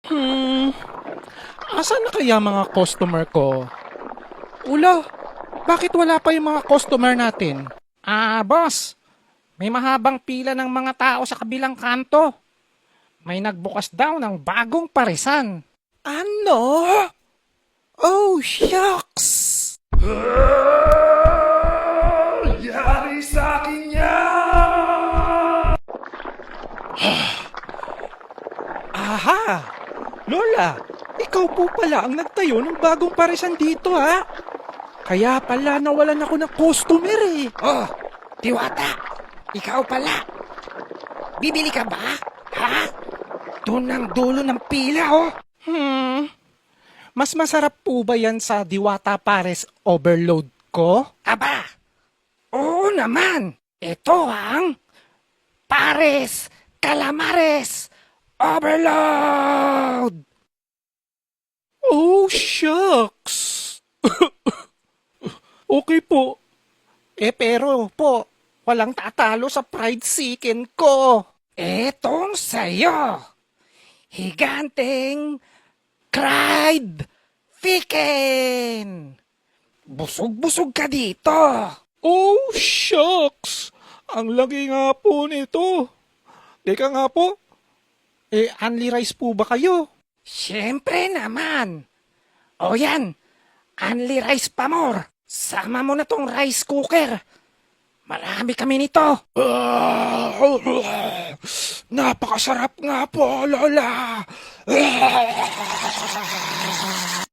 Hmm, asan na kaya mga customer ko? Ula, bakit wala pa yung mga customer natin? Boss, may mahabang pila ng mga tao sa kabilang kanto. May nagbukas daw ng bagong parisan. Ano? Oh, shucks! Yari sa akin yan! Aha! Lola, ikaw po pala ang nagtayo ng bagong parisan dito, ha? Kaya pala nawalan ako ng customer eh. Oh, Diwata, ikaw pala. Bibili ka ba? Ha? Doon ang dulo ng pila, oh. Mas masarap po ba yan sa Diwata Pares Overload ko? Aba, oo naman. Ito ang Pares Calamares Overload! Oh, shucks! Okay po. Pero po, walang tatalo sa fried chicken ko. Etong sa'yo, higanteng cried chicken. Busog-busog ka dito. Oh, shucks! Ang laki nga po nito. Teka nga po. Only rice po ba kayo? Siyempre naman. O yan, only rice pa more. Sama mo na tong rice cooker. Marami kami nito. Napakasarap nga po, Lola.